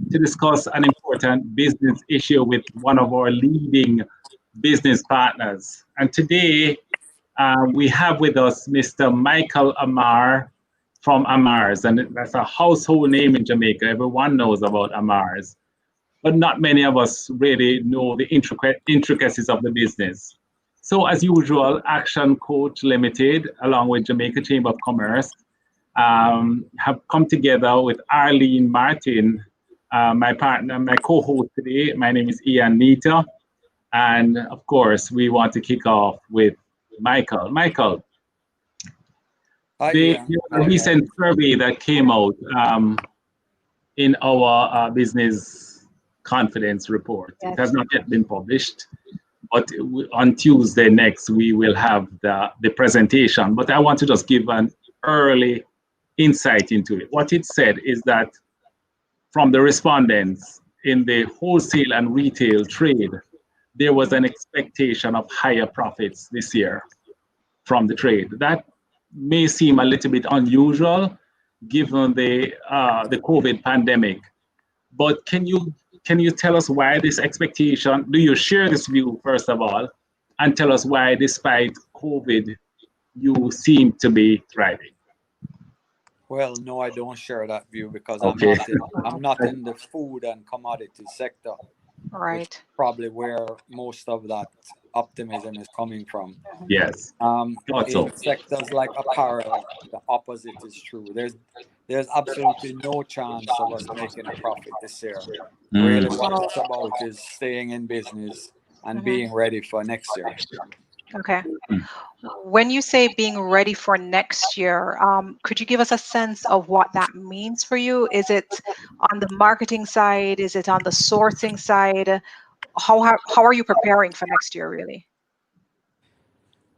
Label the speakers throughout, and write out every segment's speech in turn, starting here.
Speaker 1: to discuss an important business issue with one of our leading business partners. And today we have with us Mr. Michael Ammar from Ammar's, and that's a household name in Jamaica. Everyone knows about Ammar's, but not many of us really know the intricacies of the business. So as usual, ActionCOACH Limited, along with Jamaica Chamber of Commerce, have come together with Arlene Martin, my partner, my co-host today. My name is Ian Nita. And of course, we want to kick off with Michael. Michael, the recent survey that came out in our business confidence report, it has not yet been published, but on Tuesday next, we will have the presentation. But I want to just give an early insight into it. What it said is that from the respondents in the wholesale and retail trade, there was an expectation of higher profits this year from the trade. That may seem a little bit unusual given the COVID pandemic, but can you tell us why this expectation? Do you share this view first of all, and tell us why, despite COVID, you seem to be thriving?
Speaker 2: Well, no, I don't share that view because
Speaker 1: Okay.
Speaker 2: I'm not in the food and commodity sector.
Speaker 3: Right.
Speaker 2: Probably where most of that optimism is coming from.
Speaker 1: Yes.
Speaker 2: In sectors like apparel, the opposite is true. There's absolutely no chance of us making a profit this year. Really, what it's about is staying in business and being ready for next year.
Speaker 3: Okay. When you say being ready for next year, could you give us a sense of what that means for you? Is it on the marketing side? Is it on the sourcing side? How are you preparing for next year, really?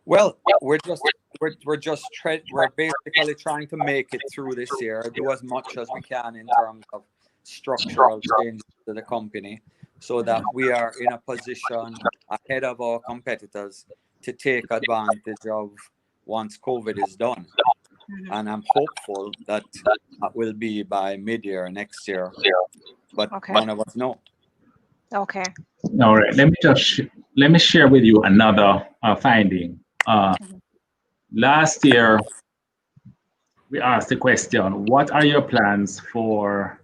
Speaker 2: Well, we're basically trying to make it through this year, do as much as we can in terms of structural change to the company, so that we are in a position ahead of our competitors to take advantage of once COVID is done. And I'm hopeful that will be by mid-year next year, but none of us know.
Speaker 3: Okay.
Speaker 1: All right. Let me share with you another finding. Last year, we asked the question, what are your plans for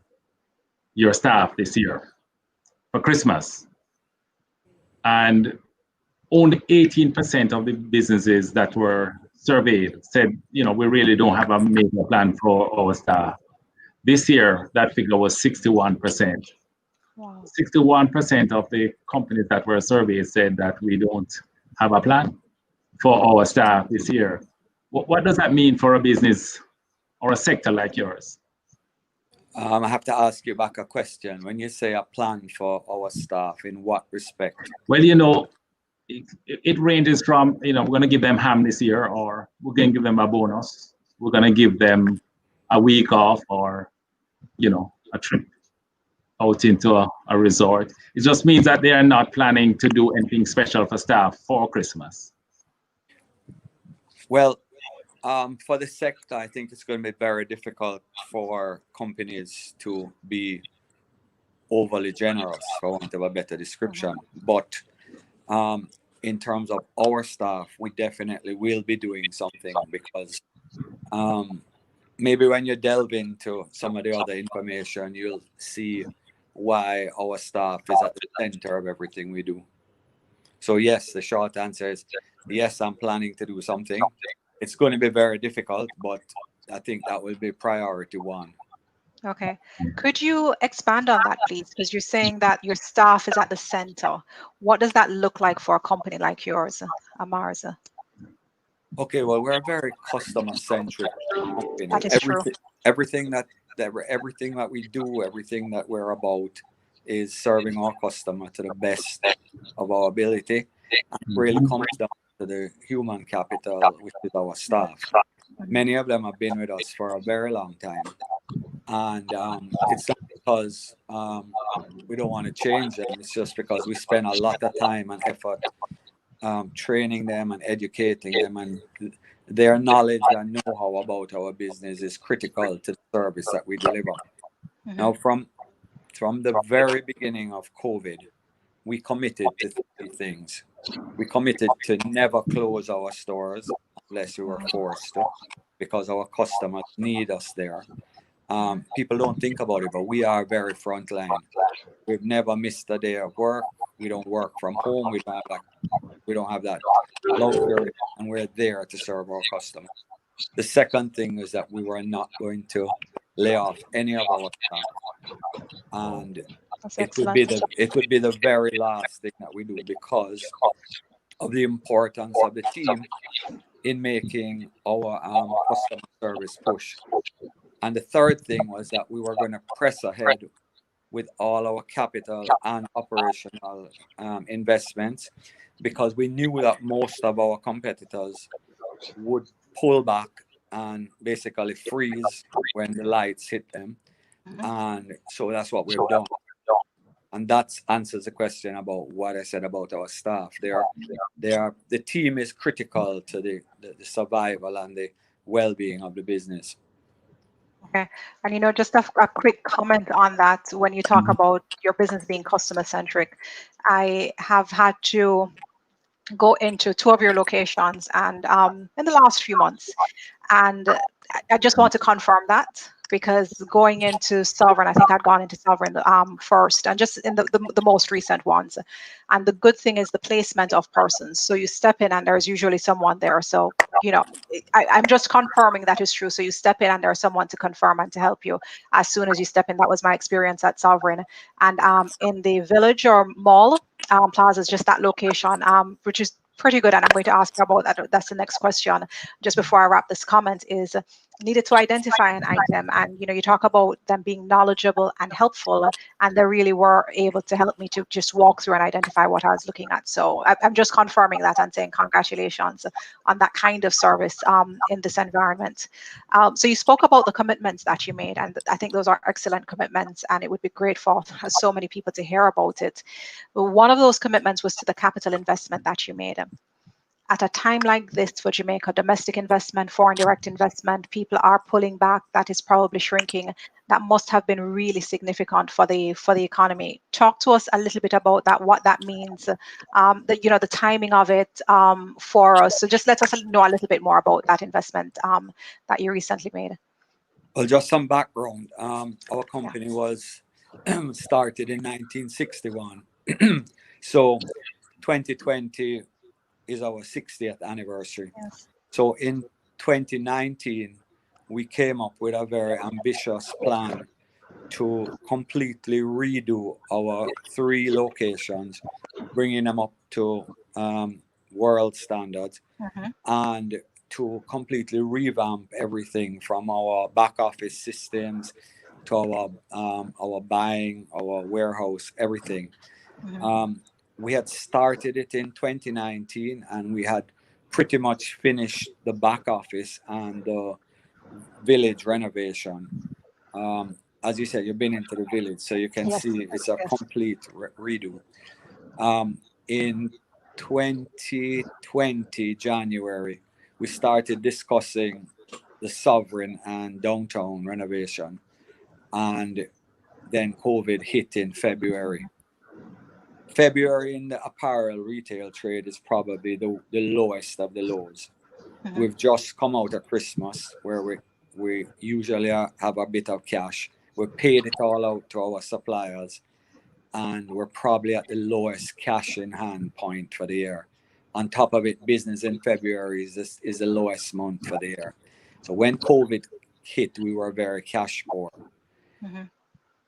Speaker 1: your staff this year for Christmas? And only 18% of the businesses that were surveyed said, we really don't have a major plan for our staff. This year, that figure was 61%. Wow. 61% of the companies that were surveyed said that we don't have a plan for our staff this year. What does that mean for a business or a sector like yours?
Speaker 2: I have to ask you back a question. When you say a plan for our staff, in what respect?
Speaker 1: Well, it ranges from, we're going to give them ham this year, or we're going to give them a bonus. We're going to give them a week off, or, a trip out into a resort. It just means that they are not planning to do anything special for staff for Christmas.
Speaker 2: Well, for the sector, I think it's going to be very difficult for companies to be overly generous, for want of a better description. But in terms of our staff, we definitely will be doing something, because maybe when you delve into some of the other information, you'll see why our staff is at the center of everything we do. So yes, the short answer is yes, I'm planning to do something. It's going to be very difficult, but I think that will be priority one.
Speaker 3: Okay. Could you expand on that, please? Because you're saying that your staff is at the center. What does that look like for a company like yours, Ammar's?
Speaker 2: Okay, well, we're a very customer-centric company.
Speaker 3: That is true.
Speaker 2: Everything that we do, everything that we're about, is serving our customer to the best of our ability. And it really comes down to the human capital, which is our staff. Many of them have been with us for a very long time. And it's not because we don't want to change them. It's just because we spend a lot of time and effort training them and educating them, and their knowledge and know-how about our business is critical to the service that we deliver. Now, from from the very beginning of COVID, we committed to 3 things. We committed to never close our stores unless we were forced to, because our customers need us there. People don't think about it, but we are very frontline. We've never missed a day of work. We don't work from home. We don't have that luxury, and we're there to serve our customers. The second thing is that we were not going to lay off any of our staff, and it would be the very last thing that we do, because of the importance of the team in making our customer service push. And the third thing was that we were going to press ahead with all our capital and operational investments, because we knew that most of our competitors would pull back and basically freeze when the lights hit them. And so that's what we've done. And that answers the question about what I said about our staff. The team is critical to the survival and the well-being of the business.
Speaker 3: Okay. And just a quick comment on that. When you talk about your business being customer centric, I have had to go into 2 of your locations and in the last few months, and I just want to confirm that, because going into Sovereign, I think I'd gone into Sovereign first, and just in the most recent ones. And the good thing is the placement of persons. So you step in and there's usually someone there. So, I'm just confirming that is true. So you step in and there's someone to confirm and to help you as soon as you step in. That was my experience at Sovereign. And in the village or mall plazas, just that location, which is pretty good. And I'm going to ask you about that. That's the next question. Just before I wrap this comment, is needed to identify an item, and you talk about them being knowledgeable and helpful, and they really were able to help me to just walk through and identify what I was looking at. So I'm just confirming that and saying congratulations on that kind of service in this environment. So you spoke about the commitments that you made, and I think those are excellent commitments, and it would be great for so many people to hear about it. But one of those commitments was to the capital investment that you made. At a time like this for Jamaica, domestic investment, foreign direct investment, people are pulling back. That is probably shrinking. That must have been really significant for the economy. Talk to us a little bit about that, what that means, the timing of it for us. So just let us know a little bit more about that investment that you recently made.
Speaker 2: Well, just some background. Our company was started in 1961. So 2020 is our 60th anniversary.
Speaker 3: Yes.
Speaker 2: So in 2019, we came up with a very ambitious plan to completely redo our 3 locations, bringing them up to world standards, and to completely revamp everything from our back office systems to our buying, our warehouse, everything. We had started it in 2019, and we had pretty much finished the back office and the village renovation. As you said, you've been into the village, so you can see it's a complete redo. In 2020 January, we started discussing the Sovereign and downtown renovation, and then COVID hit in February. February in the apparel retail trade is probably the lowest of the lows. We've just come out of Christmas, where we usually have a bit of cash. We paid it all out to our suppliers, and we're probably at the lowest cash in hand point for the year. On top of it, business in February is the lowest month for the year. So when COVID hit, we were very cash poor.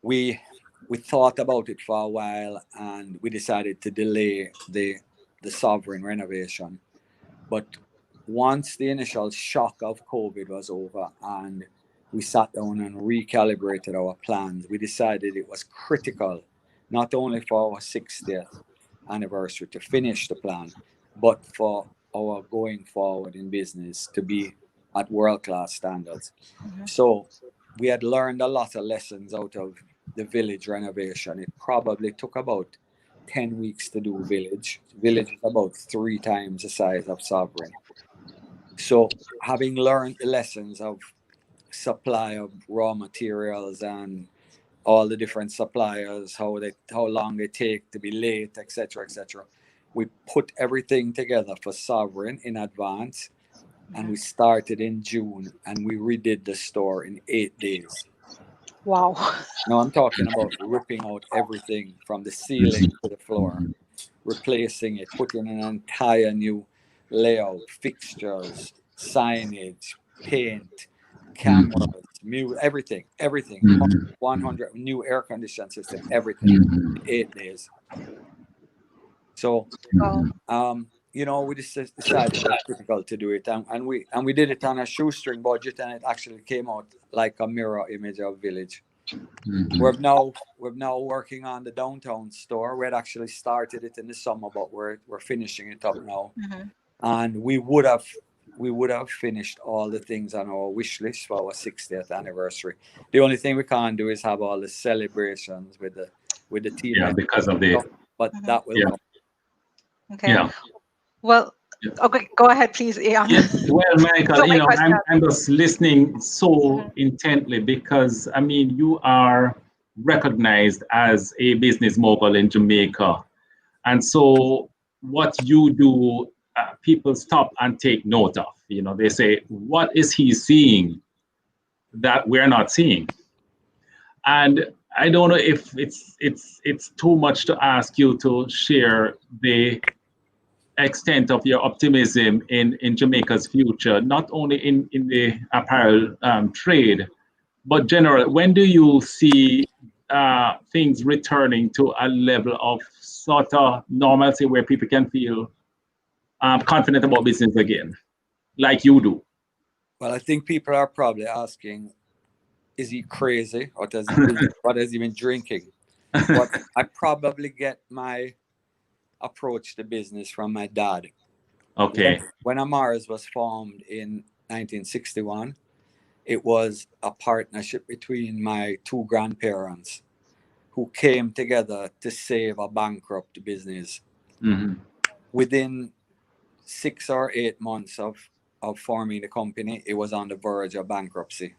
Speaker 2: We thought about it for a while, and we decided to delay the Sovereign renovation. But once the initial shock of COVID was over and we sat down and recalibrated our plans, we decided it was critical, not only for our 60th anniversary to finish the plan, but for our going forward in business to be at world-class standards. So we had learned a lot of lessons out of the village renovation. It probably took about 10 weeks to do village. Village is about 3 times the size of Sovereign. So having learned the lessons of supply of raw materials and all the different suppliers, how long they take to be late, etc., etc. We put everything together for Sovereign in advance, and we started in June, and we redid the store in 8 days.
Speaker 3: Wow.
Speaker 2: Now I'm talking about ripping out everything from the ceiling to the floor, replacing it, putting an entire new layout, fixtures, signage, paint, cameras, everything, 100 new air conditioning system, everything, in 8 days. So, we just decided it was difficult to do it, and we did it on a shoestring budget, and it actually came out like a mirror image of Village. We're now working on the downtown store. We had actually started it in the summer, but we're finishing it up now. And we would have finished all the things on our wish list for our 60th anniversary. The only thing we can't do is have all the celebrations with the team.
Speaker 1: Yeah, because of the.
Speaker 2: But that will come.
Speaker 3: Okay.
Speaker 1: Yeah.
Speaker 3: Well, okay, go ahead, please, Ian.
Speaker 1: Yes. Well, Michael, I'm just listening so intently because, I mean, you are recognized as a business mogul in Jamaica. And so what you do, people stop and take note of. They say, what is he seeing that we're not seeing? And I don't know if it's too much to ask you to share the extent of your optimism in Jamaica's future, not only in the apparel trade, but generally. When do you see things returning to a level of sort of normalcy where people can feel confident about business again, like you do?
Speaker 2: Well, I think people are probably asking, is he crazy, or what has he been drinking? But I probably get my approach to business from my dad.
Speaker 1: Okay.
Speaker 2: When Ammar's was formed in 1961, it was a partnership between my two grandparents who came together to save a bankrupt business. Within 6 or 8 months of forming the company, it was on the verge of bankruptcy.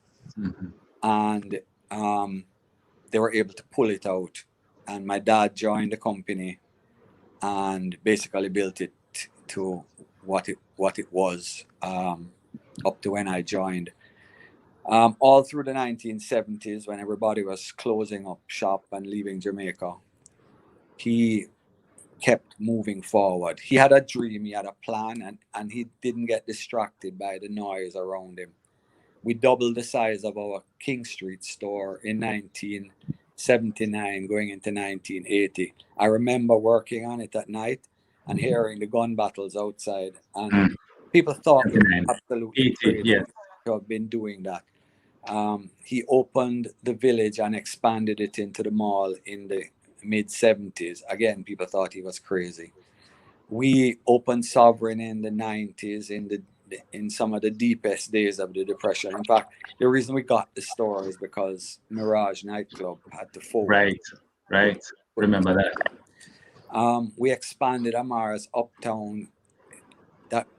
Speaker 2: And they were able to pull it out. And my dad joined the company and basically built it to what it was up to when I joined. All through the 1970s, when everybody was closing up shop and leaving Jamaica, he kept moving forward. He had a dream, he had a plan, and he didn't get distracted by the noise around him. We doubled the size of our King Street store in 1979 going into 1980. I remember working on it at night and hearing the gun battles outside, and people thought we were absolutely crazy to have been doing that. He opened the Village and expanded it into the mall in the mid-70s. Again, people thought he was crazy. We opened Sovereign in the 90s, in some of the deepest days of the Depression. In fact, the reason we got the store is because Mirage nightclub had to fold.
Speaker 1: Right. Remember that.
Speaker 2: We expanded Ammar's uptown,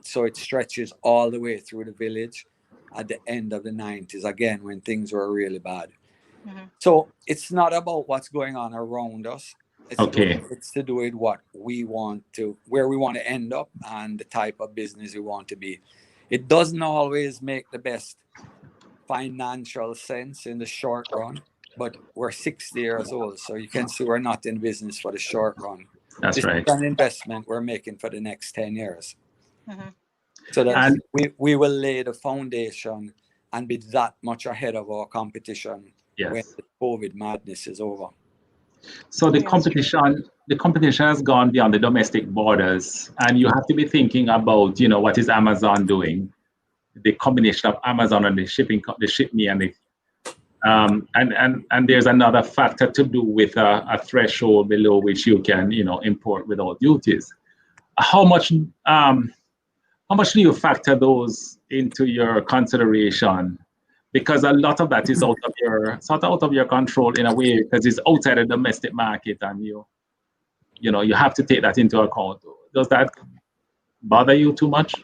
Speaker 2: so it stretches all the way through the Village at the end of the 90s, again, when things were really bad. So it's not about what's going on around us. It's to do with what we want to, where we want to end up, and the type of business we want to be. It doesn't always make the best financial sense in the short run, but we're 60 years old, so you can see we're not in business for the short run.
Speaker 1: This
Speaker 2: is an investment we're making for the next 10 years. So that we will lay the foundation and be that much ahead of our competition when the COVID madness is over.
Speaker 1: So the competition has gone beyond the domestic borders, and you have to be thinking about, what is Amazon doing? The combination of Amazon and the ShipMe, and there's another factor to do with a threshold below which you can, import without duties. How much do you factor those into your consideration? Because a lot of that is out of your control in a way, because it's outside the domestic market, and you have to take that into account. Does that bother you too much?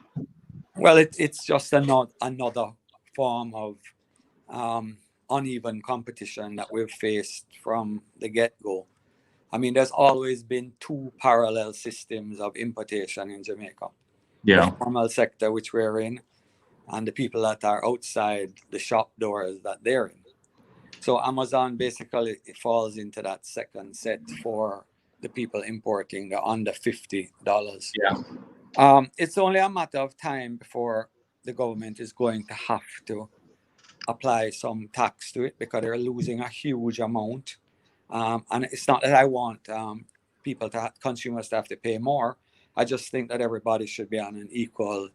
Speaker 2: Well, it's just another form of uneven competition that we've faced from the get-go. I mean, there's always been two parallel systems of importation in Jamaica.
Speaker 1: Yeah.
Speaker 2: The formal sector, which we're in, and the people that are outside the shop doors that they're in. So Amazon basically it falls into that second set for the people importing the under $50.
Speaker 1: Yeah.
Speaker 2: It's only a matter of time before the government is going to have to apply some tax to it because they're losing a huge amount. And it's not that I want consumers to have to pay more. I just think that everybody should be on an equal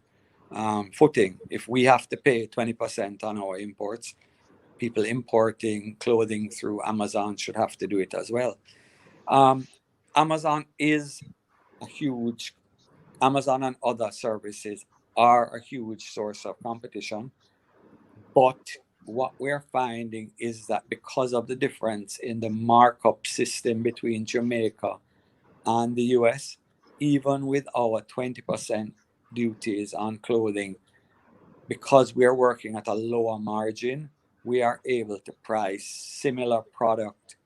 Speaker 2: footing. If we have to pay 20% on our imports, people importing clothing through Amazon should have to do it as well. Amazon and other services are a huge source of competition. But what we're finding is that because of the difference in the markup system between Jamaica and the US, even with our 20% duties on clothing, because we're working at a lower margin, we are able to price similar product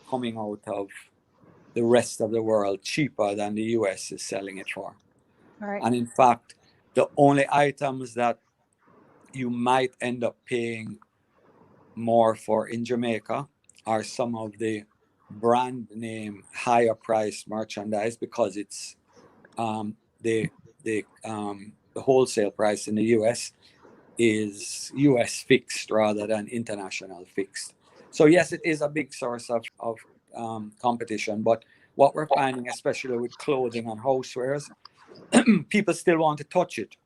Speaker 2: coming out of the rest of the world cheaper than the US is selling it for.
Speaker 3: Right.
Speaker 2: And in fact, the only items that you might end up paying more for in Jamaica are some of the brand name higher price merchandise because it's the wholesale price in the US is US fixed rather than international fixed. So yes, it is a big source of competition, but what we're finding, especially with clothing and housewares, people still want to touch it.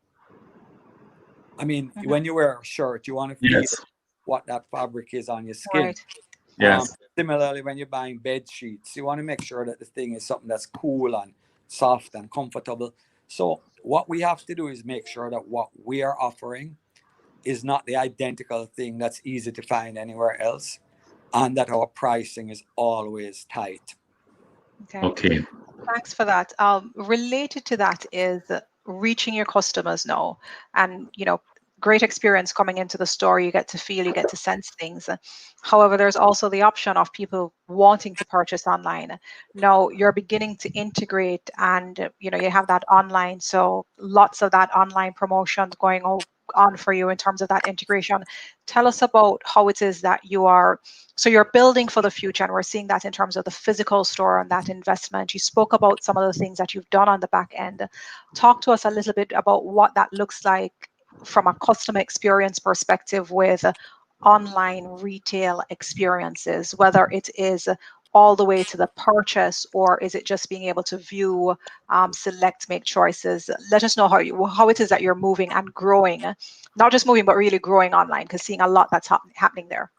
Speaker 2: I mean, when you wear a shirt, you want to feel what that fabric is on your skin.
Speaker 3: Right.
Speaker 1: Yes.
Speaker 2: Similarly, when you're buying bed sheets, you want to make sure that the thing is something that's cool and soft and comfortable. So what we have to do is make sure that what we are offering is not the identical thing that's easy to find anywhere else, and that our pricing is always tight.
Speaker 1: Okay.
Speaker 3: Thanks for that. Related to that is reaching your customers now, and great experience coming into the store. You get to feel, you get to sense things. However, there's also the option of people wanting to purchase online. Now you're beginning to integrate, and you have that online. So lots of that online promotions going on for you in terms of that integration. Tell us about how it is that you're building for the future, and we're seeing that in terms of the physical store and that investment. You spoke about some of the things that you've done on the back end. Talk to us a little bit about what that looks like from a customer experience perspective with online retail experiences, whether it is all the way to the purchase, or is it just being able to view, select, make choices? Let us know how it is that you're moving and growing, not just moving, but really growing online, because seeing a lot that's happening there.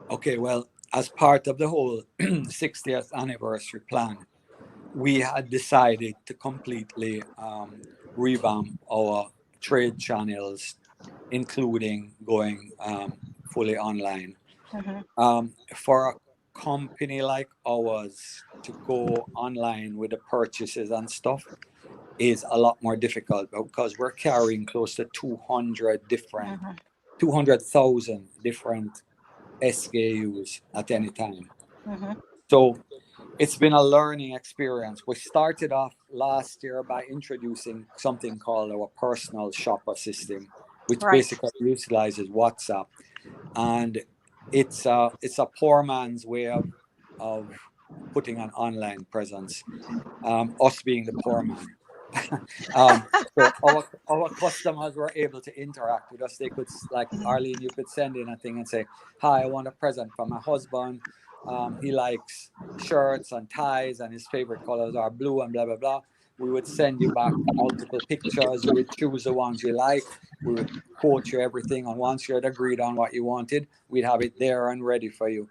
Speaker 2: Okay, well, as part of the whole 60th anniversary plan, we had decided to completely revamp our trade channels, including going fully online. For a company like ours to go online with the purchases and stuff is a lot more difficult because we're carrying close to 200,000 different SKUs at any time. So it's been a learning experience. We started off last year by introducing something called our personal shopper system, which basically utilizes WhatsApp, and it's a poor man's way of putting an online presence. Us being the poor man. So our customers were able to interact with us. They could, like Arlene, you could send in a thing and say, "Hi, I want a present for my husband. He likes shirts and ties, and his favorite colors are blue and blah blah blah." We would send you back multiple pictures. You would choose the ones you like. We would quote you everything, and once you had agreed on what you wanted, we'd have it there and ready for you.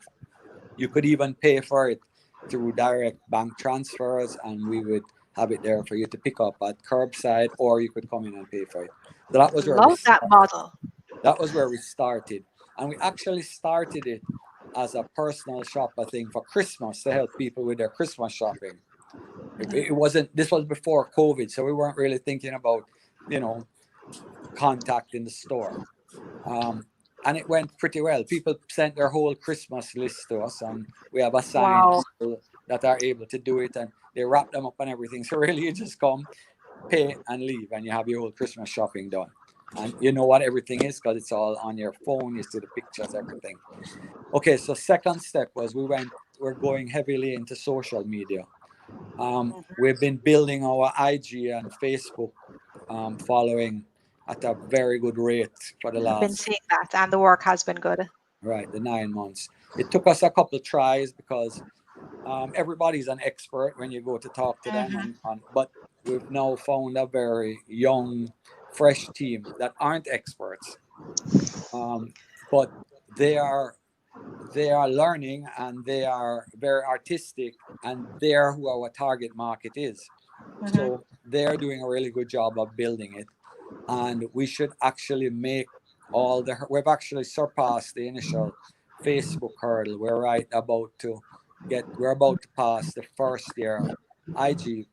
Speaker 2: You could even pay for it through direct bank transfers, and we would have it there for you to pick up at curbside, or you could come in and pay for it. So that was where
Speaker 3: that model.
Speaker 2: That was where we started, and we actually started it as a personal shopper thing for Christmas to help people with their Christmas shopping. It wasn't. This was before COVID, so we weren't really thinking about, contact in the store. and it went pretty well. People sent their whole Christmas list to us, and we have assigned people that are able to do it, and they wrap them up and everything. So really, you just come, pay, and leave, and you have your whole Christmas shopping done. And you know what everything is because it's all on your phone. You see the pictures, everything. Okay, so second step was we're going heavily into social media. We've been building our IG and Facebook following at a very good rate for the last.
Speaker 3: I've been seeing that, and the work has been good.
Speaker 2: Right, the 9 months. It took us a couple of tries because everybody's an expert when you go to talk to them, but we've now found a very young, fresh team that aren't experts, but they are learning, and they are very artistic, and they're who our target market is. So they're doing a really good job of building it, and we should actually make we've actually surpassed the initial Facebook hurdle. We're about to pass the first year IG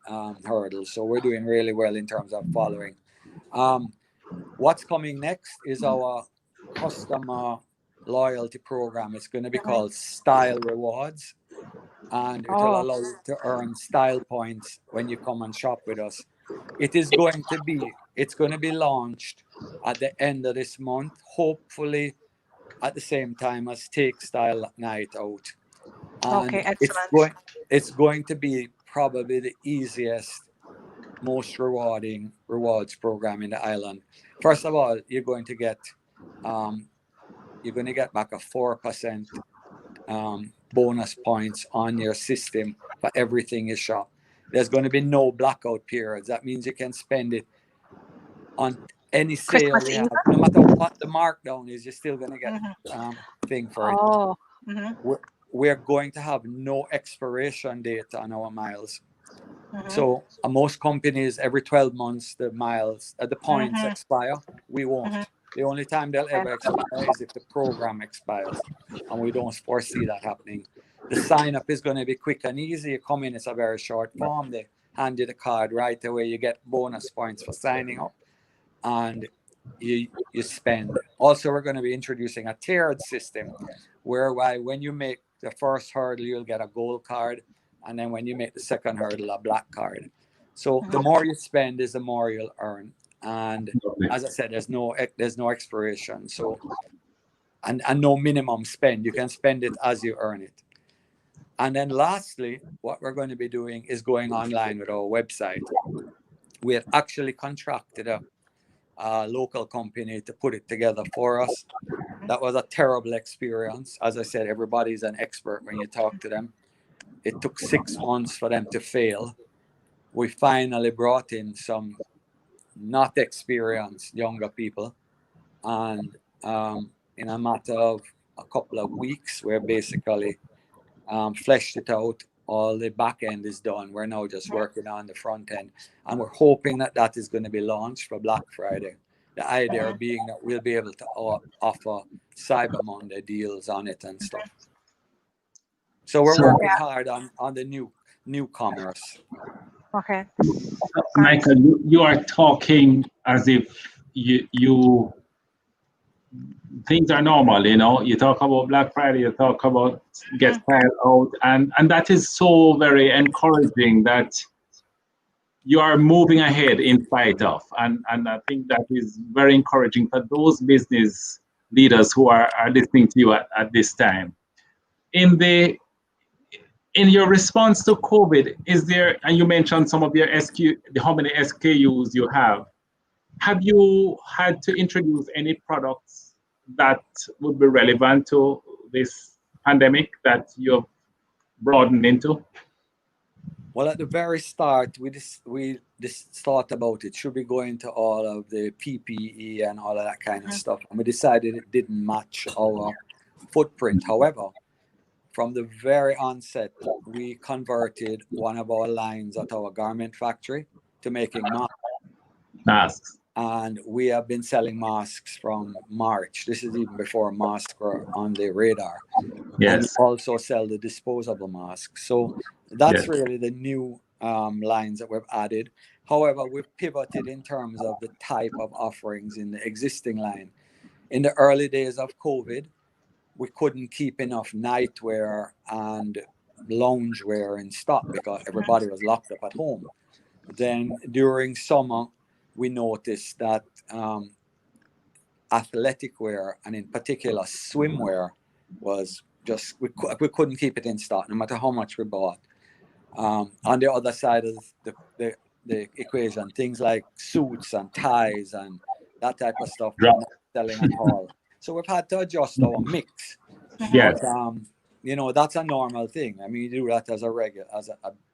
Speaker 2: hurdle. So we're doing really well in terms of following. What's coming next is our customer loyalty program. It's going to be called Style Rewards, and it will allow you to earn style points when you come and shop with us. It's going to be launched at the end of this month, hopefully at the same time as Take Style Night Out. And
Speaker 3: okay, excellent.
Speaker 2: It's going to be probably the easiest, most rewarding rewards program in the island. First of all, you're going to get back a 4% bonus points on your system for everything you shop. There's going to be no blackout periods. That means you can spend it on any sale we have. No matter what the markdown is, you're still going to get thing for it. We're going to have no expiration date on our miles. So most companies, every 12 months, the points expire. We won't. The only time they'll ever expire is if the program expires, and we don't foresee that happening. The sign up is going to be quick and easy. You come in, it's a very short form. They hand you the card right away. You get bonus points for signing up, and you spend. Also, we're going to be introducing a tiered system, whereby when you make the first hurdle, you'll get a gold card, and then when you make the second hurdle, a black card. So the more you spend is the more you'll earn. And as I said, there's no expiration. So and no minimum spend. You can spend it as you earn it. And then lastly, what we're going to be doing is going online with our website. We have actually contracted a local company to put it together for us. That was a terrible experience. As I said, everybody's an expert when you talk to them. It took 6 months for them to fail. We finally brought in some not experienced younger people, and in a matter of a couple of weeks, we're basically fleshed it out. All the back end is done. We're now just working on the front end, and we're hoping that is going to be launched for Black Friday. The idea being that we'll be able to offer Cyber Monday deals on it and stuff. So we're working hard on the newcomers.
Speaker 3: Okay.
Speaker 1: Michael, you are talking as if you things are normal, you talk about Black Friday, you talk about get style out, and that is so very encouraging that you are moving ahead in spite of, and I think that is very encouraging for those business leaders who are listening to you at this time. In your response to COVID, is there, and you mentioned some of your how many SKUs you have you had to introduce any products that would be relevant to this pandemic that you've broadened into?
Speaker 2: Well, at the very start, we just thought about it. Should we go into all of the PPE and all of that kind of stuff? And we decided it didn't match our footprint. However, from the very onset, we converted one of our lines at our garment factory to making masks. And we have been selling masks from March. This is even before masks were on the radar. Yes. And we also sell the disposable masks. So that's really the new lines that we've added. However, we've pivoted in terms of the type of offerings in the existing line. In the early days of COVID, we couldn't keep enough nightwear and loungewear in stock because everybody was locked up at home. Then during summer, we noticed that athletic wear, and in particular swimwear, was just, we couldn't keep it in stock no matter how much we bought. On the other side of the equation, things like suits and ties and that type of stuff were not selling at all. So we've had to adjust our mix.
Speaker 1: Yes.
Speaker 2: But, you know, that's a normal thing. I mean, you do that as a regular,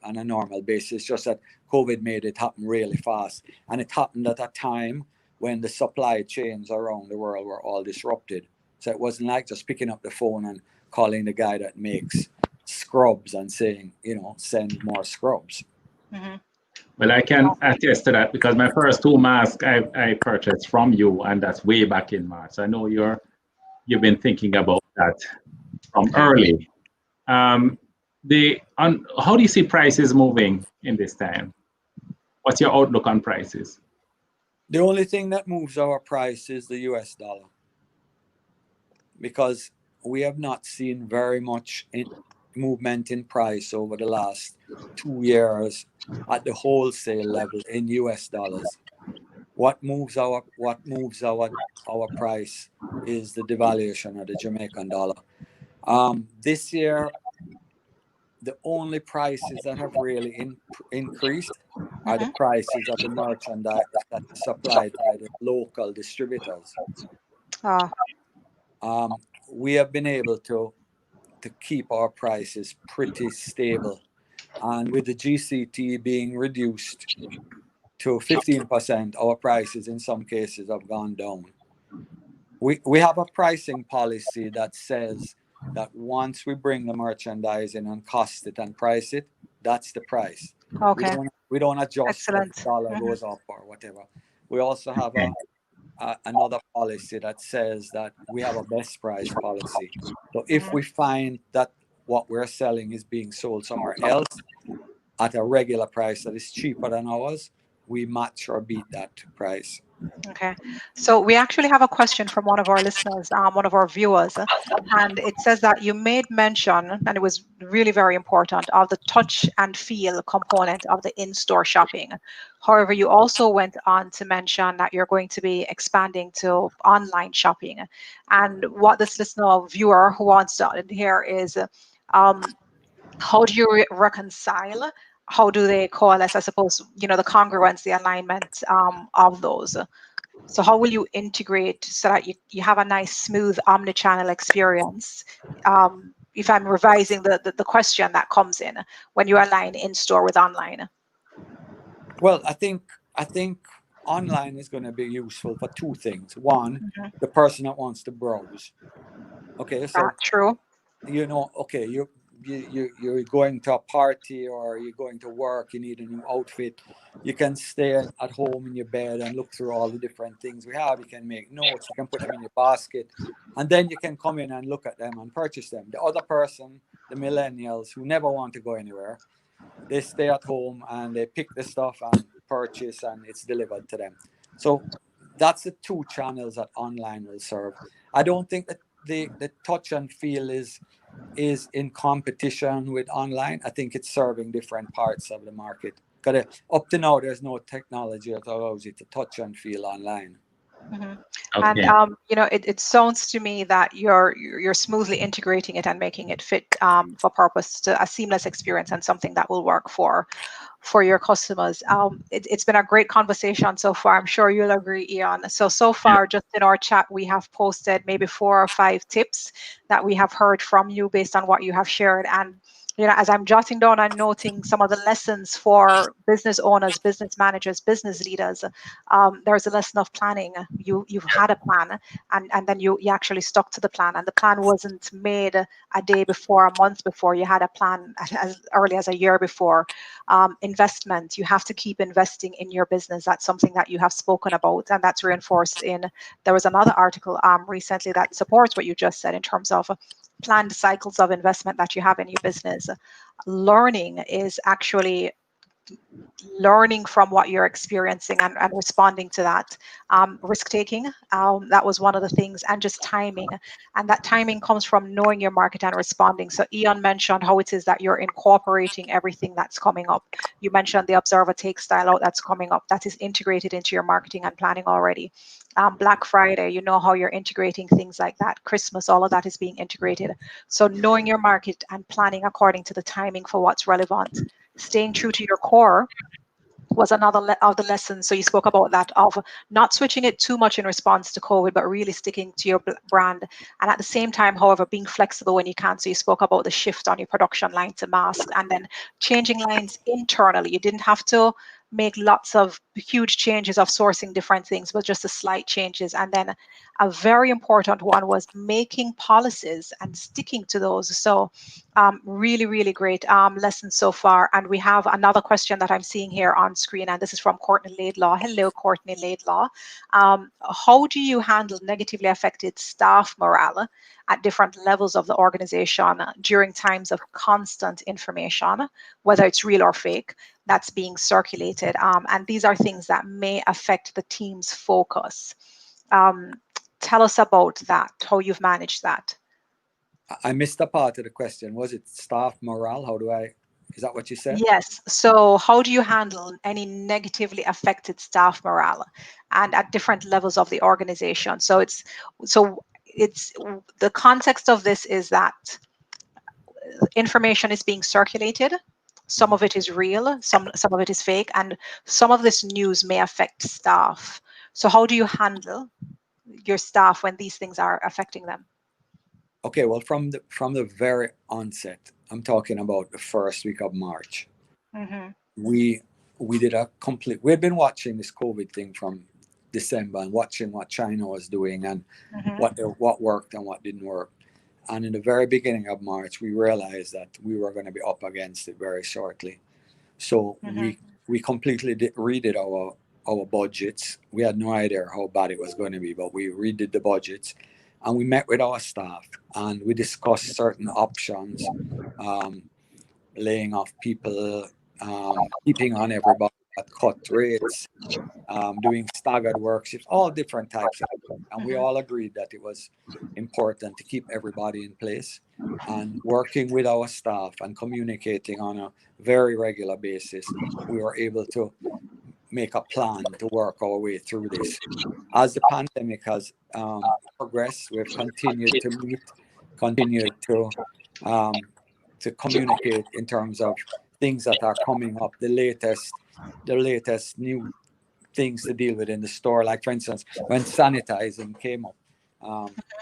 Speaker 2: on a normal basis. Just that COVID made it happen really fast, and it happened at a time when the supply chains around the world were all disrupted. So it wasn't like just picking up the phone and calling the guy that makes scrubs and saying, you know, send more scrubs.
Speaker 3: Mm-hmm.
Speaker 1: Well, I can attest to that because my first 2 masks I purchased from you, and that's way back in March. I know you've been thinking about that from early. How do you see prices moving in this time? What's your outlook on prices?
Speaker 2: The only thing that moves our price is the US dollar, because we have not seen very much movement in price over the last 2 years at the wholesale level in US dollars. What moves our price is the devaluation of the Jamaican dollar. This year, the only prices that have really increased are the prices of the merchandise that is supplied by the local distributors. We have been able to keep our prices pretty stable, and with the GCT being reduced to 15%, our prices in some cases have gone down. We have a pricing policy that says that once we bring the merchandise in and cost it and price it, that's the price.
Speaker 3: Okay.
Speaker 2: We don't adjust
Speaker 3: Excellent.
Speaker 2: if the dollar goes up or whatever. We also have another policy that says that we have a best price policy. So if we find that what we're selling is being sold somewhere else at a regular price that is cheaper than ours, we match or beat that price.
Speaker 3: Okay, so we actually have a question from one of our listeners, one of our viewers, and it says that you made mention, and it was really very important, of the touch and feel component of the in-store shopping. However, you also went on to mention that you're going to be expanding to online shopping. And what this listener or viewer who wants to hear is, how do you reconcile? How do they coalesce, I suppose, you know, the congruence, the alignment of those? So how will you integrate so that you have a nice, smooth omnichannel experience? If I'm revising the question that comes in when you align in-store with online.
Speaker 2: Well, I think online is going to be useful for 2 things. One, the person that wants to browse. Okay, so
Speaker 3: true.
Speaker 2: You know, okay, you're going to a party or you're going to work, you need a new outfit. You can stay at home in your bed and look through all the different things we have. You can make notes, you can put them in your basket, and then you can come in and look at them and purchase them. The other person, the millennials who never want to go anywhere, they stay at home and they pick the stuff and purchase, and it's delivered to them. So that's the 2 channels that online will serve. I don't think that the touch and feel is in competition with online. I think it's serving different parts of the market. Because up to now, there's no technology that allows you to touch and feel online.
Speaker 3: Okay.
Speaker 1: And
Speaker 3: you know, it sounds to me that you're smoothly integrating it and making it fit for purpose, to a seamless experience and something that will work for your customers. It's been a great conversation so far. I'm sure you'll agree, Ian. So far, just in our chat, we have posted maybe 4 or 5 tips that we have heard from you based on what you have shared. And you know, as I'm jotting down and noting some of the lessons for business owners, business managers, business leaders, there's a lesson of planning. You've had a plan, and then you actually stuck to the plan, and the plan wasn't made a day before, a month before. You had a plan as early as a year before. Investment, you have to keep investing in your business. That's something that you have spoken about, and that's reinforced in, there was another article recently that supports what you just said in terms of planned cycles of investment that you have in your business. Learning is actually learning from what you're experiencing and responding to that. Risk taking, that was one of the things, and just timing. And that timing comes from knowing your market and responding. So Ian mentioned how it is that you're incorporating everything that's coming up. You mentioned the Observe a Take style out that's coming up. That is integrated into your marketing and planning already. Black Friday, you know how you're integrating things like that. Christmas, all of that is being integrated. So knowing your market and planning according to the timing for what's relevant. Staying true to your core was another of the lessons. So you spoke about that, of not switching it too much in response to COVID, but really sticking to your brand. And at the same time, however, being flexible when you can. So you spoke about the shift on your production line to masks, and then changing lines internally. You didn't have to make lots of huge changes of sourcing different things, but just the slight changes. And then a very important one was making policies and sticking to those. So really, really great lessons so far. And we have another question that I'm seeing here on screen, and this is from Courtney Laidlaw. Hello, Courtney Laidlaw. How do you handle negatively affected staff morale at different levels of the organization during times of constant information, whether it's real or fake, that's being circulated? And these are things that may affect the team's focus. Tell us about that, how you've managed that.
Speaker 2: I missed a part of the question. Was it staff morale? Is that what you said?
Speaker 3: Yes. So how do you handle any negatively affected staff morale and at different levels of the organization? So it's the context of this is that information is being circulated. Some of it is real, some of it is fake, and some of this news may affect staff. So how do you handle your staff when these things are affecting them?
Speaker 2: Okay, well, from the very onset, I'm talking about the first week of March.
Speaker 3: Mm-hmm.
Speaker 2: We did a complete. We've been watching this COVID thing from December and watching what China was doing and what worked and what didn't work. And in the very beginning of March, we realized that we were going to be up against it very shortly. So we completely redid our budgets. We had no idea how bad it was going to be, but we redid the budgets. And we met with our staff and we discussed certain options, laying off people, keeping on everybody at cut rates, doing staggered work shifts, all different types of work. And we all agreed that it was important to keep everybody in place, and working with our staff and communicating on a very regular basis, we were able to make a plan to work our way through this. As the pandemic has progressed, we've continued to meet, continued to communicate in terms of things that are coming up, the latest new things to deal with in the store. Like, for instance, when sanitizing came up,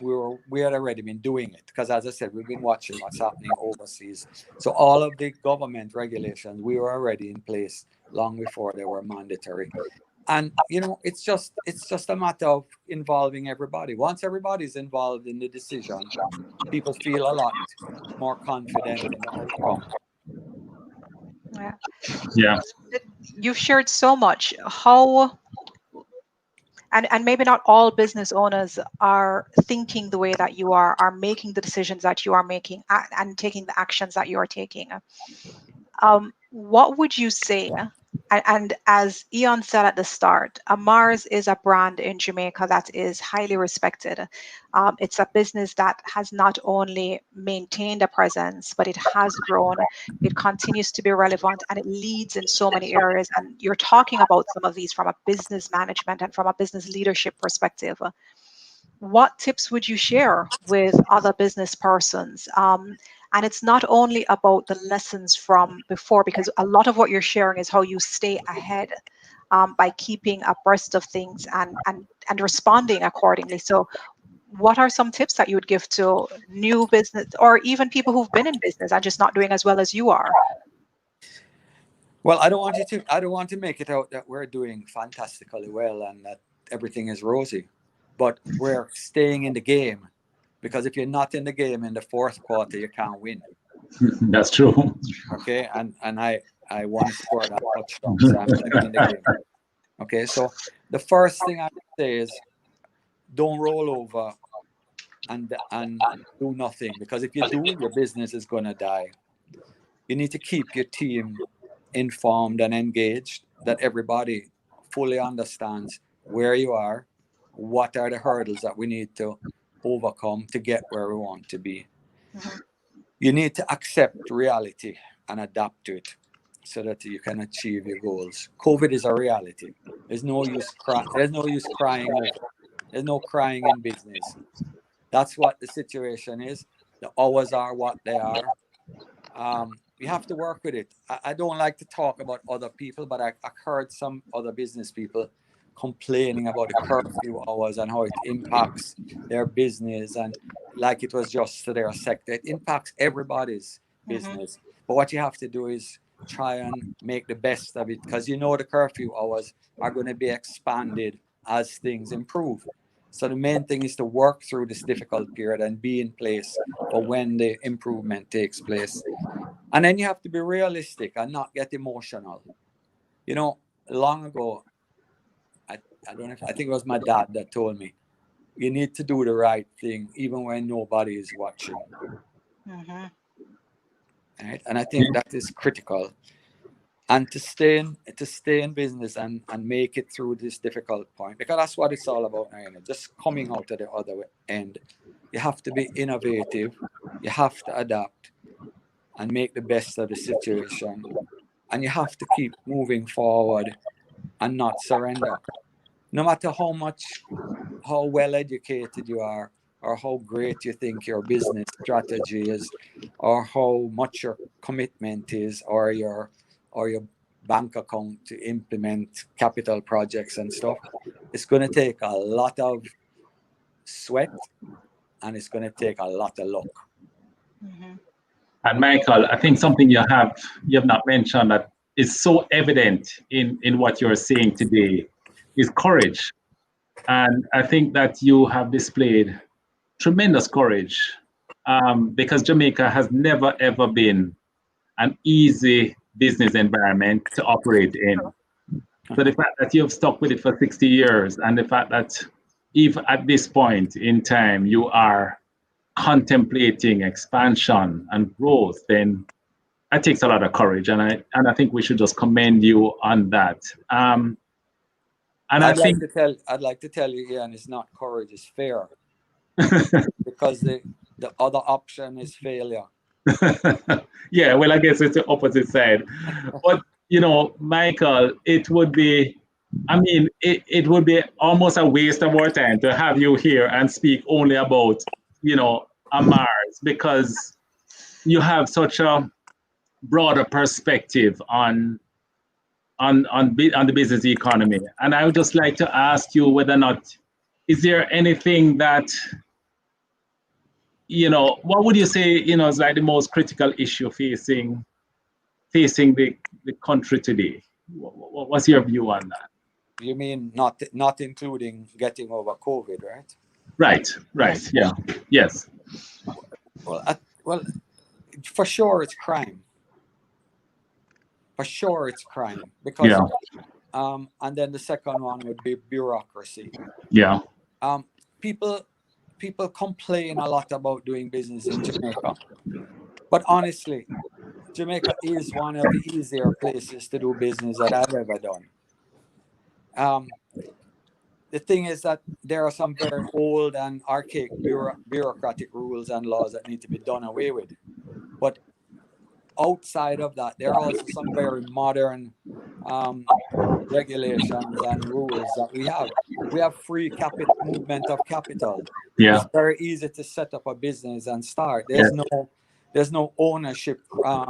Speaker 2: we had already been doing it because, as I said, we've been watching what's happening overseas. So all of the government regulations, we were already in place long before they were mandatory. And it's just a matter of involving everybody. Once everybody's involved in the decision, people feel a lot more confident in the outcome.
Speaker 1: Yeah.
Speaker 3: You've shared so much. How and maybe not all business owners are thinking the way that you are making the decisions that you are making, and taking the actions that you are taking. What would you say? And as Ian said at the start, Ammar's is a brand in Jamaica that is highly respected. It's a business that has not only maintained a presence, but it has grown. It continues to be relevant, and it leads in so many areas. And you're talking about some of these from a business management and from a business leadership perspective. What tips would you share with other business persons? And it's not only about the lessons from before, because a lot of what you're sharing is how you stay ahead by keeping abreast of things and responding accordingly. So what are some tips that you would give to new business, or even people who've been in business and just not doing as well as you are?
Speaker 2: Well, I don't want to make it out that we're doing fantastically well and that everything is rosy, but we're staying in the game. Because if you're not in the game in the fourth quarter, you can't win.
Speaker 1: That's true.
Speaker 2: Okay, and I want to score that touchdown, so I'm staying in the game. Okay, so the first thing I would say is don't roll over and do nothing, because if you do, your business is gonna die. You need to keep your team informed and engaged, that everybody fully understands where you are, what are the hurdles that we need to overcome to get where we want to be.
Speaker 3: Mhm.
Speaker 2: You need to accept reality and adapt to it so that you can achieve your goals. COVID is a reality. There's no use crying over. There's no crying in business. That's what the situation is. The hours are what they are. You have to work with it. I don't like to talk about other people, but I heard some other business people complaining about the curfew hours and how it impacts their business, and like it was just to their sector. It impacts everybody's business. But what you have to do is try and make the best of it, because you know the curfew hours are going to be expanded as things improve. So the main thing is to work through this difficult period and be in place for when the improvement takes place. And then you have to be realistic and not get emotional. You know, long ago, I don't know I think it was my dad that told me, you need to do the right thing even when nobody is watching.
Speaker 3: Mm-hmm.
Speaker 2: Right? And I think that is critical. And to stay in business and make it through this difficult point, because that's what it's all about now, just coming out of the other end. You have to be innovative, you have to adapt and make the best of the situation, and you have to keep moving forward and not surrender. No matter how well educated you are, or how great you think your business strategy is, or how much your commitment is, or your bank account to implement capital projects and stuff, it's going to take a lot of sweat, and it's going to take a lot of luck.
Speaker 3: Mm-hmm.
Speaker 1: And Michael, I think something you have not mentioned that is so evident in what you're saying today is courage. And I think that you have displayed tremendous courage, because Jamaica has never ever been an easy business environment to operate in. So the fact that you've stuck with it for 60 years, and the fact that if at this point in time you are contemplating expansion and growth, then that takes a lot of courage, and I think we should just commend you on that. And
Speaker 2: I'd like to tell you, Ian, it's not courage, it's fear. Because the other option is failure.
Speaker 1: Yeah, well, I guess it's the opposite side. But Michael, it would be almost a waste of our time to have you here and speak only about Ammar's, because you have such a broader perspective on the business economy. And I would just like to ask you whether or not, is there anything that, what would you say, is like the most critical issue facing the country today? What's your view on that?
Speaker 2: You mean not including getting over COVID, right?
Speaker 1: Right. Yeah. Yes.
Speaker 2: Well, for sure it's crime. For sure it's crime, because and then the second one would be bureaucracy.
Speaker 1: Yeah.
Speaker 2: People complain a lot about doing business in Jamaica, but honestly, Jamaica is one of the easier places to do business that I've ever done. The thing is that there are some very old and archaic bureaucratic rules and laws that need to be done away with. But outside of that, there are also some very modern regulations and rules that we have. We have free movement of capital.
Speaker 1: Yeah.
Speaker 2: It's very easy to set up a business and start. There's no ownership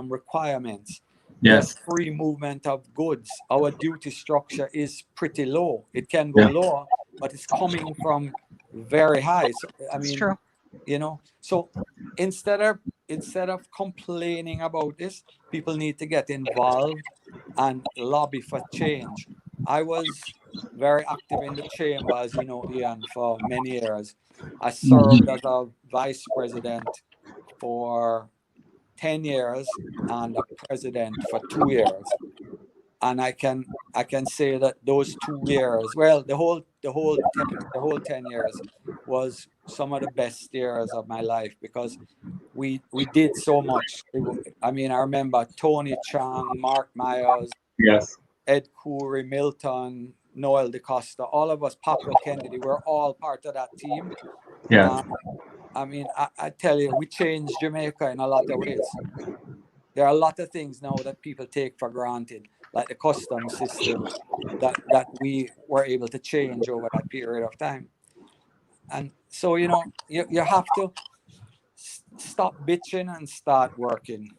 Speaker 2: requirements.
Speaker 1: Yes.
Speaker 2: There's free movement of goods. Our duty structure is pretty low. It can go lower, but it's coming from very high. So,
Speaker 3: It's true.
Speaker 2: So instead of complaining about this, people need to get involved and lobby for change. I was very active in the chamber, as you know, Ian, for many years. I served as a vice president for 10 years and a president for 2 years. And I can say that those 2 years, well, the whole 10 years was some of the best years of my life, because we did so much. I mean, I remember Tony Chang, Mark Myers,
Speaker 1: Yes.
Speaker 2: Ed Coury, Milton, Noel DeCosta, all of us, Papa Kennedy, we're all part of that team.
Speaker 1: Yes.
Speaker 2: I mean, I tell you, we changed Jamaica in a lot of ways. There are a lot of things now that people take for granted, like the customs system that we were able to change over that period of time. And so, you know, you have to stop bitching and start working.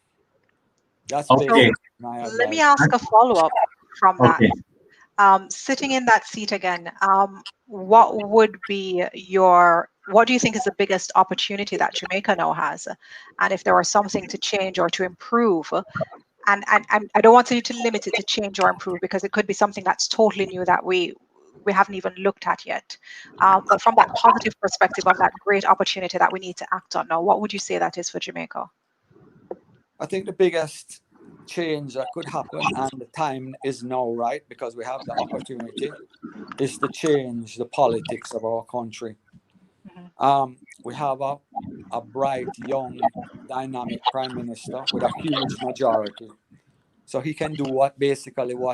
Speaker 2: That's
Speaker 1: okay.
Speaker 2: my advice.
Speaker 3: Let me ask a follow-up from that.
Speaker 1: Okay.
Speaker 3: Sitting in that seat again, what do you think is the biggest opportunity that Jamaica now has? And if there was something to change or to improve, and I don't want you to limit it to change or improve, because it could be something that's totally new that we haven't even looked at yet. But from that positive perspective of that great opportunity that we need to act on now, what would you say that is for Jamaica?
Speaker 2: I think the biggest change that could happen, and the time is now, right, because we have the opportunity, is to change the politics of our country. We have a bright, young, dynamic prime minister with a huge majority. So he can do what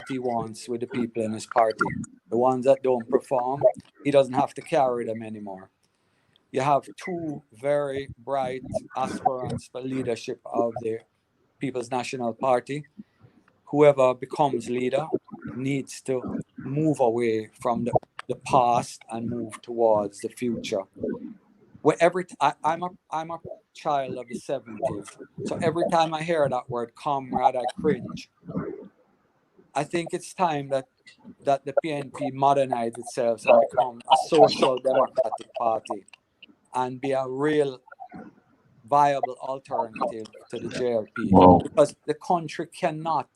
Speaker 2: he wants with the people in his party. The ones that don't perform, he doesn't have to carry them anymore. You have two very bright aspirants for leadership of the People's National Party. Whoever becomes leader needs to move away from the past and move towards the future. I'm a child of the 70s, so every time I hear that word comrade, I cringe. I think it's time that the PNP modernize itself and become a social democratic party and be a real viable alternative to the JLP.
Speaker 1: Wow.
Speaker 2: Because the country cannot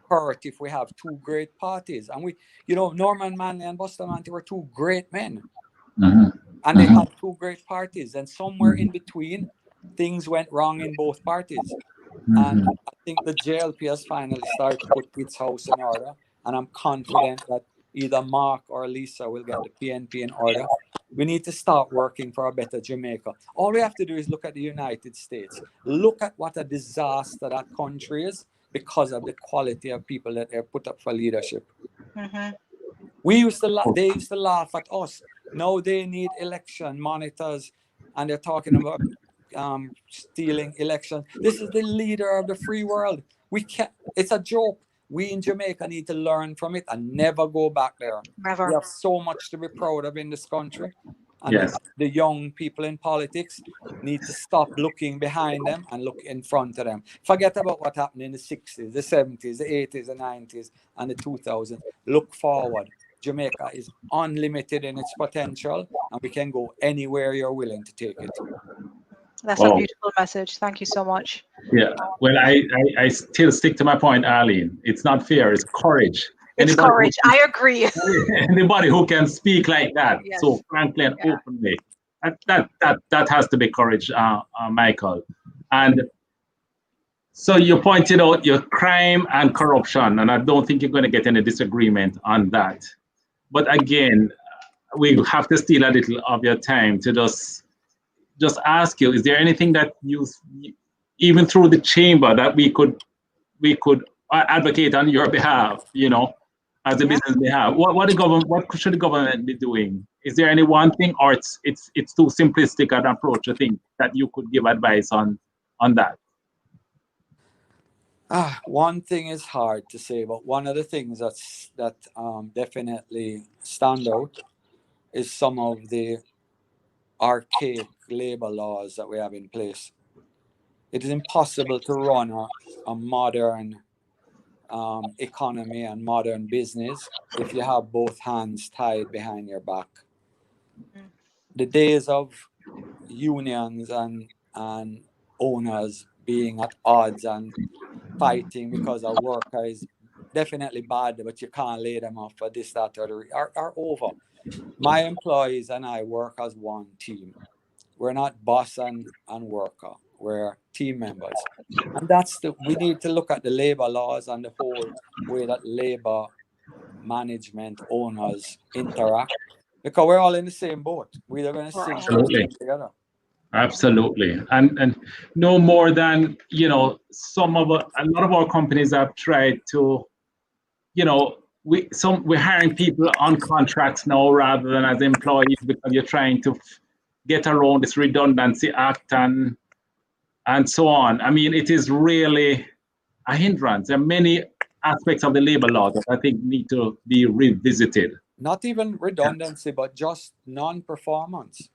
Speaker 2: hurt if we have two great parties. And Norman Manley and Bustamante were two great men. And they had two great parties. And somewhere in between, things went wrong in both parties. And I think the JLP has finally started to put its house in order. And I'm confident that either Mark or Lisa will get the PNP in order. We need to start working for a better Jamaica. All we have to do is look at the United States. Look at what a disaster that country is because of the quality of people that they're put up for leadership. They used to laugh at us. Now they need election monitors, and they're talking about stealing elections. This is the leader of the free world. It's a joke. We in Jamaica need to learn from it and never go back there.
Speaker 3: Never.
Speaker 2: We have so much to be proud of in this country. And
Speaker 1: Yes.
Speaker 2: the young people in politics need to stop looking behind them and look in front of them. Forget about what happened in the 60s, the 70s, the 80s, the 90s, and the 2000s. Look forward. Jamaica is unlimited in its potential, and we can go anywhere you're willing to take it.
Speaker 3: That's a beautiful message. Thank you so much.
Speaker 1: Yeah. Well, I still stick to my point, Arlene. It's not fear, it's courage.
Speaker 3: It's courage. I agree.
Speaker 1: Anybody who can speak like that,
Speaker 3: Yes.
Speaker 1: so frankly and openly, that has to be courage, Michael. And so you pointed out your crime and corruption, and I don't think you're going to get any disagreement on that. But again, we have to steal a little of your time to just ask you, is there anything that you, even through the chamber, that we could advocate on your behalf, as a business behalf? What should the government be doing? Is there any one thing, or it's too simplistic an approach, I think, that you could give advice on that?
Speaker 2: One thing is hard to say, but one of the things that definitely stand out is some of the archaic labor laws that we have in place. It is impossible to run a modern economy and modern business if you have both hands tied behind your back. The days of unions and owners being at odds and fighting because a worker is definitely bad, but you can't lay them off for this, that, or are over. My employees and I work as one team. We're not boss and worker. We're team members. And we need to look at the labor laws and the whole way that labor management owners interact, because we're all in the same boat. We're going to sink together.
Speaker 1: Absolutely, and no more than a lot of our companies have tried to, we're hiring people on contracts now rather than as employees because you're trying to get around this redundancy act and so on. I mean, it is really a hindrance. There are many aspects of the labor law that I think need to be revisited.
Speaker 2: Not even redundancy, but just non-performance.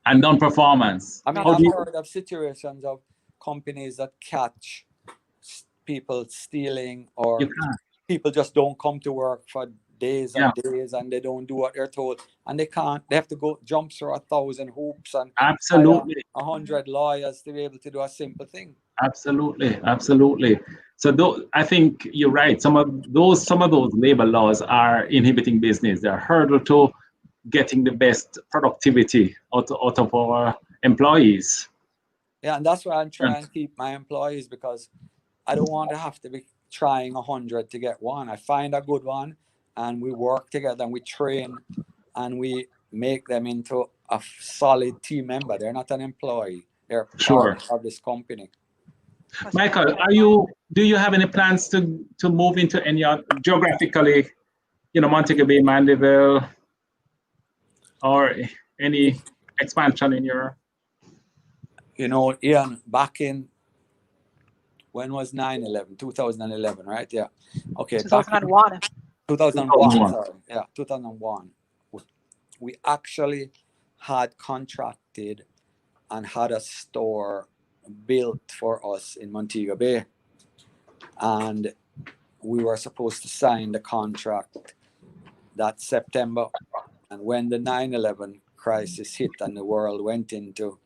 Speaker 1: And non-performance.
Speaker 2: I mean, I've heard of situations of companies that catch people stealing, or people just don't come to work for days and days, and they don't do what they're told, and they have to go jump through 1,000 hoops and
Speaker 1: absolutely
Speaker 2: 100 lawyers to be able to do a simple thing.
Speaker 1: Absolutely. So I think you're right. Some of those labor laws are inhibiting business. They're a hurdle to getting the best productivity out of our employees.
Speaker 2: Yeah, and that's why I'm trying to keep my employees, because I don't want to have to be trying 100 to get one. I find a good one, and we work together, and we train, and we make them into a solid team member. They're not an employee. They're part of this company.
Speaker 1: Michael, do you have any plans to move into any geographically, Montego Bay, Mandeville, or any expansion in your?
Speaker 2: Ian, back in, when was 9/11? 2011, right? Yeah. Okay.
Speaker 3: 2001.
Speaker 2: 2001. Sorry. Yeah, 2001. We actually had contracted and had a store built for us in Montego Bay, and we were supposed to sign the contract that September. And when the 9/11 crisis hit and the world went into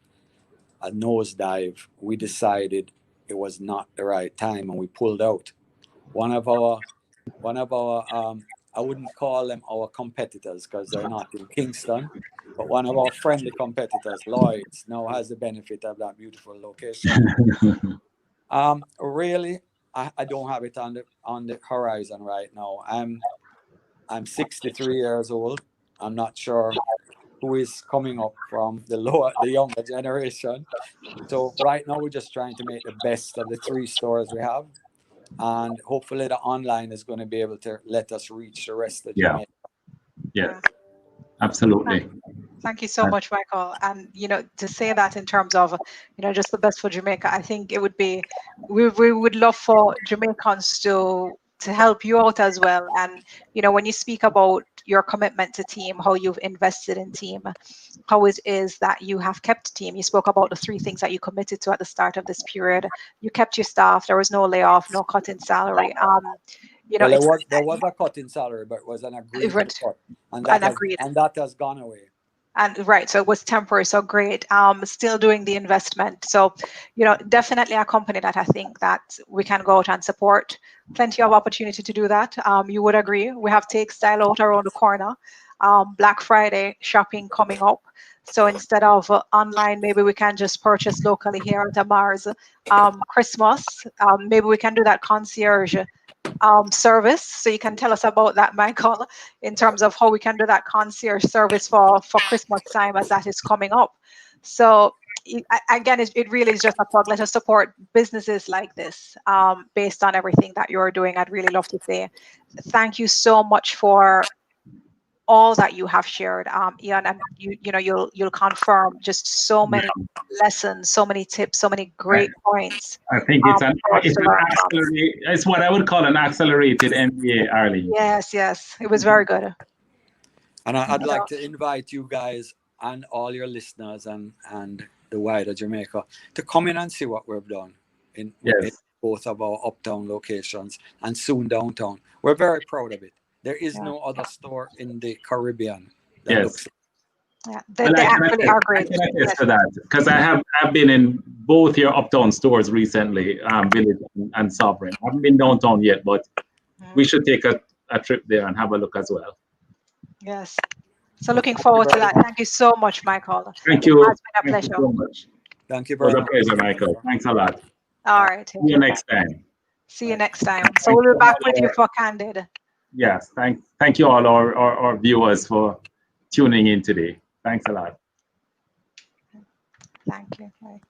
Speaker 2: a nosedive, we decided it was not the right time, and we pulled out. One of our I wouldn't call them our competitors because they're not in Kingston, but one of our friendly competitors, Lloyd's, now has the benefit of that beautiful location. Really, I don't have it on the horizon right now. I'm 63 years old. I'm not sure who is coming up from the younger generation. So right now we're just trying to make the best of the 3 stores we have, and hopefully the online is going to be able to let us reach the rest of Jamaica.
Speaker 1: Yeah, absolutely.
Speaker 3: Thank you so much, Michael. And to say that in terms of just the best for Jamaica, I think it would be, we would love for Jamaicans to help you out as well. And when you speak about your commitment to team, how you've invested in team, how it is that you have kept team. You spoke about the 3 things that you committed to at the start of this period. You kept your staff. There was no layoff, no cut in salary.
Speaker 2: There was a cut in salary, but it was an agreed cut, and that has gone away.
Speaker 3: And right, so it was temporary. So great. Still doing the investment. So, definitely a company that I think that we can go out and support. Plenty of opportunity to do that. You would agree. We have Take Style out around the corner. Black Friday shopping coming up. So instead of online, maybe we can just purchase locally here at Ammar's. Christmas, maybe we can do that concierge service. So you can tell us about that, Michael, in terms of how we can do that concierge service for Christmas time as that is coming up. So again, it really is just a plug. Let us support businesses like this based on everything that you're doing. I'd really love to say thank you so much for all that you have shared, Ian, and you'll confirm just so many lessons, so many tips, so many great points.
Speaker 1: I think it's what I would call an accelerated MBA, Arlene.
Speaker 3: Yes, it was very good.
Speaker 2: And I'd like to invite you guys and all your listeners and the wider Jamaica to come in and see what we've done in both of our uptown locations and soon downtown. We're very proud of it. There is no other store in the Caribbean that looks.
Speaker 3: Yeah, they actually are great.
Speaker 1: I can attest to that because I've been in both your uptown stores recently, Village and Sovereign. I haven't been downtown yet, but we should take a trip there and have a look as well.
Speaker 3: Yes. So looking forward to that. Thank you so much, Michael.
Speaker 1: Thank you.
Speaker 3: It has been a pleasure.
Speaker 1: Thank you so much.
Speaker 2: Thank you very much.
Speaker 1: It was a pleasure, Michael. Thanks a lot.
Speaker 3: All right.
Speaker 1: See you next time.
Speaker 3: See you next time. So we'll be back with you for Candid.
Speaker 1: Yes. Thank you all our viewers for tuning in today. Thanks a lot.
Speaker 3: Thank you. Bye.